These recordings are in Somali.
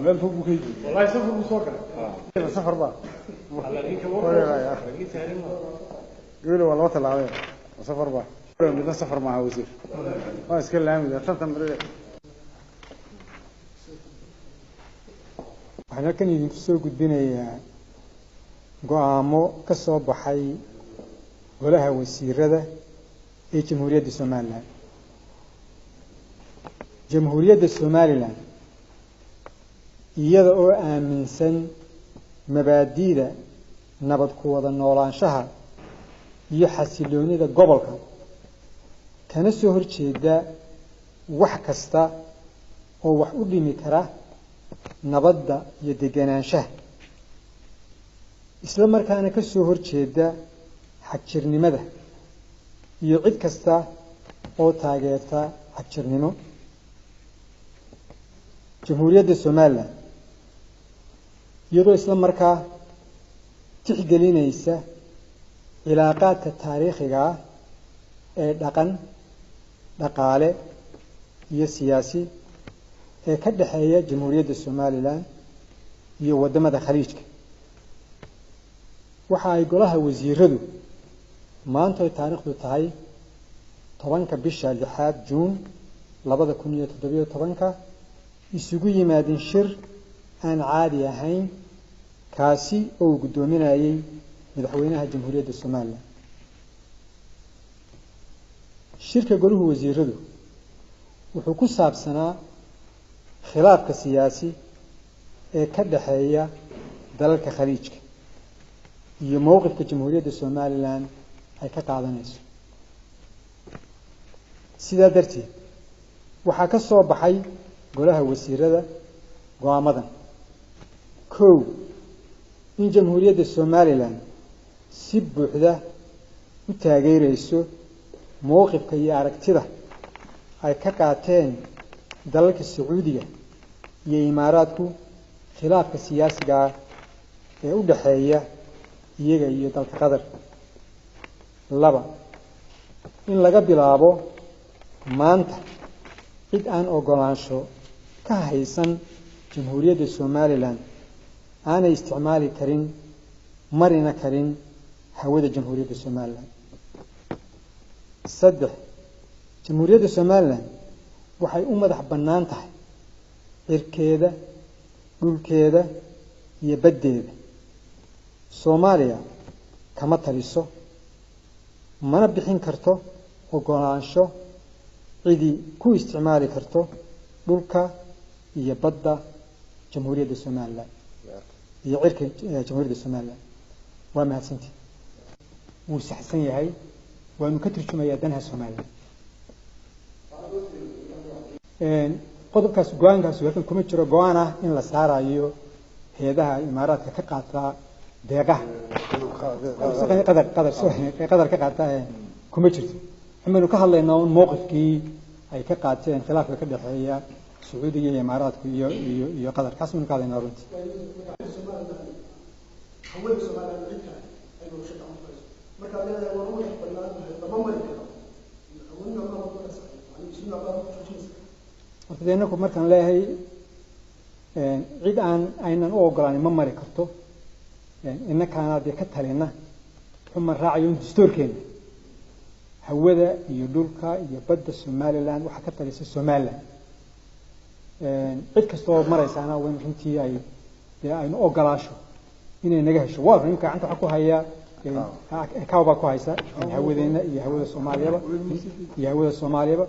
مال فوق بكيجي والله سفر بسوكر سفر بقى على ريك ورا يقولوا والله طلع عليه سفر بقى بدنا سفر مع وزير ما اسكن العام ده ثلاث مرات waxaan kan idin soo gudbinayaa go'aamo ka soo baxay golaha wasiirada ee Jamhuuriyadda Soomaaliland. Jamhuuriyadda Soomaaliland iyada oo aaminsan mabaadi'da nabad ku wada noolaanshaha iyo xasiloonida gobolka kana soo horjeeda wax kasta oo wax u dhimi kara nabadda iyo deganaanshaha isla markaana ka soo horjeeda xagjirnimada iyo cid kasta oo taageerta xagjirnimo. Jamhuuriyadda Soomaaliland iyadoo isla markaa tixgelinaysa cilaaqaadka taariikhiga ah ee dhaqan, dhaqaale iyo siyaasi ee ka dhaxeeya Jamhuuriyadda Soomaaliland iyo wadamada khaliijka. Waxa ay golaha wasiiradu maanta ay taariikhdu tahay 10ka bisha 6 Juun 2017 isugu yimaadeen shir aan caadi ahayn kaasi oo gudoominayay madaxweynaha Jamhuuriyadda Soomaaliland. Shirka golaha wasiiradu wuxuu ku saabsanaa khilaafka siyaasi ee ka dhaxeeya dalalka khaliijka iyo mowqifka Jamhuuriyadda Soomaaliland ay ka qaadanayso. sidaa darteed waxaa ka soo baxay golaha wasiirada go'aamadan: 1 in Jamhuuriyadda Soomaaliland si buuxda u taageerayso mowqifka iyo aragtida ay ka qaateen dalalka Sacuudiga iyo Imaaraadku khilaafka siyaasiga ah ee u dhaxeeya iyaga iyo dalka Qatar. 2 in laga bilaabo maanta cid aan ogolaansho ka haysan Jamhuuriyadda Soomaaliland aanay isticmaali karin marina karin hawada Jamhuuriyadda Soomaaliland. 3 Jamhuuriyadda Soomaaliland waxay u madax bannaan tahay cirkeeda, dhulkeeda iyo baddeeda. Soomaaliya kama taliso mana bixin karto ogolaansho cidi ku isticmaali karto dhulka iyo badda Jamhuuriyadda Soomaaliland iyo cirka Jamhuuriyadda Soomaaliland. waa mahadsantii wuu saxsan yahay waanu ka turjumayaa danaha Soomaaliland. qodobkaas go'aankaas halkan kuma jiro go'aan ah in la saarayo heedaha Imaaraadka ka qaata deeqaha qadar ka qaata kuma jirto. waxaynu ka hadlaynaa mowqifkii ay ka qaateen khilaafka ka dhaxeeya Sacuudiga iyo Imaaraadka iyo Qatar. kaas aynu ka hadlaynaa runtii. horta markaan leeyahay cid aynan u ogolaanin ma mari karto innakaana dee ka talina xuma raacayo dastuurkeena hawada iyo dhulka iyo badda Somaliland waxa ka talisa Somaliland. cid kastoo maraysaana waa runtii aynu ogolaasho inay naga hesho. waa runtii gacanta waxa ku haya kaaba ku haysa hawadeena iyo hawada Soomaaliyaba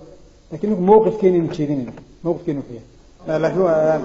laakiin mowqifkeena jeedinayna mowqifkeena wuxuu yahay.